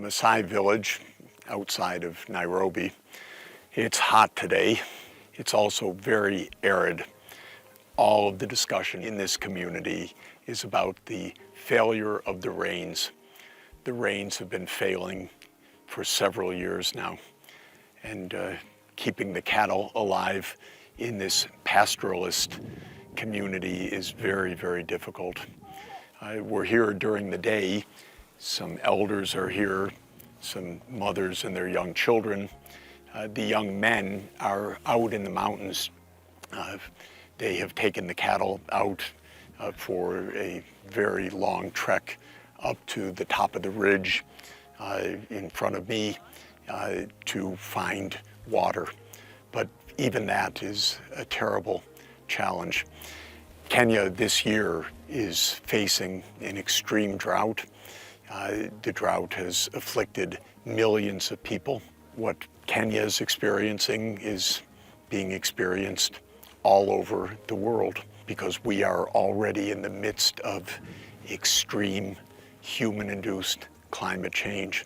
Masai village outside of Nairobi. It's hot today. It's also very arid. All of the discussion in this community is about the failure of the rains. The rains have been failing for several years now, and keeping the cattle alive in this pastoralist community is very, very difficult. We're here during the day. Some elders are here, some mothers and their young children. The young men are out in the mountains. They have taken the cattle out for a very long trek up to the top of the ridge in front of me to find water. But even that is a terrible challenge. Kenya this year is facing an extreme drought. The drought has afflicted millions of people. What Kenya is experiencing is being experienced all over the world because we are already in the midst of extreme human-induced climate change.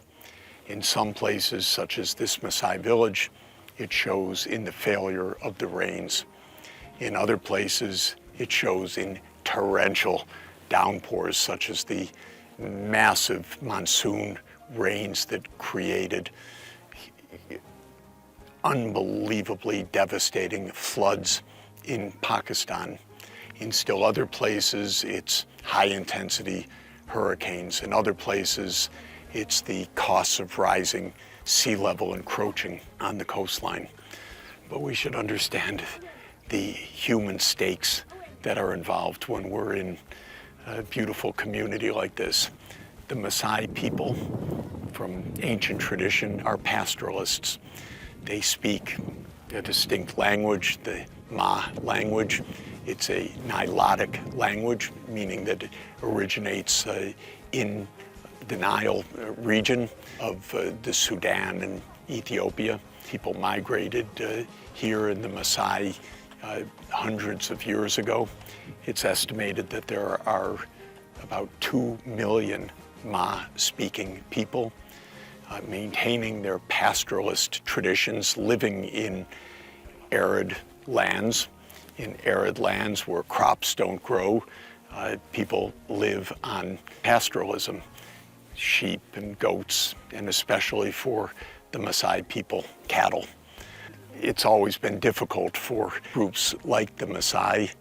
In some places, such as this Masai village, it shows in the failure of the rains. In other places, it shows in torrential downpours, such as the massive monsoon rains that created unbelievably devastating floods in Pakistan. In still other places, it's high-intensity hurricanes. In other places, it's the costs of rising sea level encroaching on the coastline. But we should understand the human stakes that are involved when we're in a beautiful community like this. The Masai people from ancient tradition are pastoralists. They speak a distinct language, the Ma language. It's a Nilotic language, meaning that it originates in the Nile region of the Sudan and Ethiopia. People migrated here in the Masai hundreds of years ago. It's estimated that there are about 2 million Ma-speaking people maintaining their pastoralist traditions, living in arid lands. In arid lands where crops don't grow, people live on pastoralism, sheep and goats, and especially for the Masai people, cattle. It's always been difficult for groups like the Masai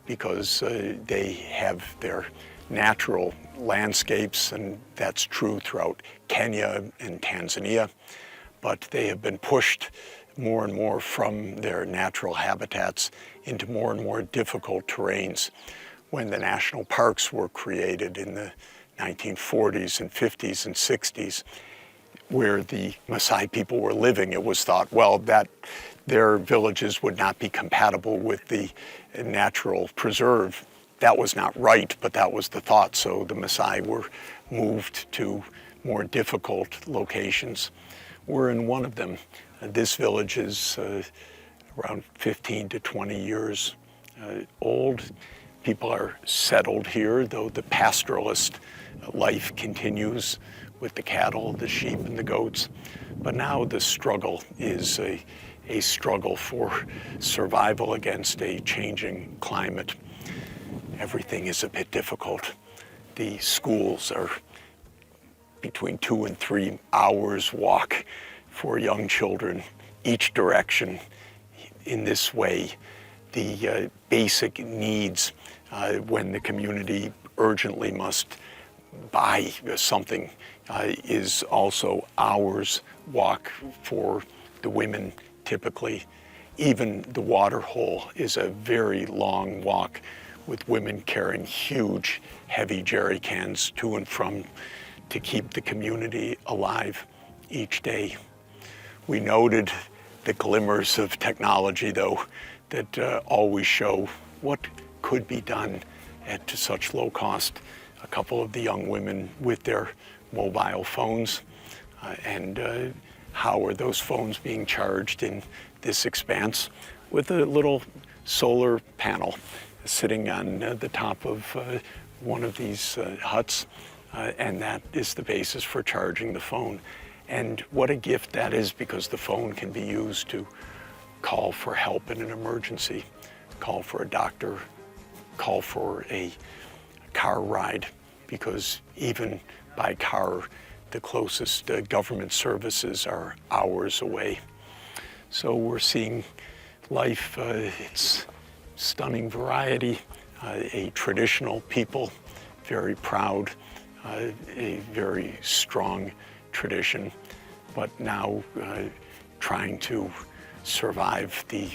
because they have their natural landscapes, and that's true throughout Kenya and Tanzania, but they have been pushed more and more from their natural habitats into more and more difficult terrains. When the national parks were created in the 1940s and 50s and 60s, where the Masai people were living, it was thought, well, that their villages would not be compatible with the natural preserve. That was not right, but that was the thought. So the Masai were moved to more difficult locations. We're in one of them. This village is around 15 to 20 years old. People are settled here, though the pastoralist life continues with the cattle, the sheep, and the goats. But now the struggle is a struggle for survival against a changing climate. Everything is a bit difficult. The schools are between 2 and 3 hours walk for young children, each direction. In this way, the basic needs when the community urgently must buy something is also hours walk for the women typically. Even the water hole is a very long walk, with women carrying huge, heavy jerry cans to and from to keep the community alive each day. We noted the glimmers of technology, though, that always show what could be done at such low cost. A couple of the young women with their mobile phones, and how are those phones being charged in this expanse? With a little solar panel sitting on the top of one of these huts. and that is the basis for charging the phone. And what a gift that is, because the phone can be used to call for help in an emergency, call for a doctor, call for a car ride, because even by car, the closest government services are hours away. So we're seeing life, its stunning variety, a traditional people, very proud, a very strong tradition, but now trying to survive the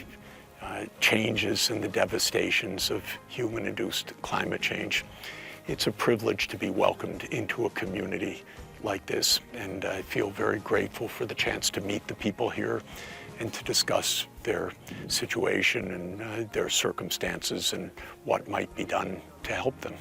changes and the devastations of human-induced climate change. It's a privilege to be welcomed into a community like this, and I feel very grateful for the chance to meet the people here and to discuss their situation and their circumstances and what might be done to help them.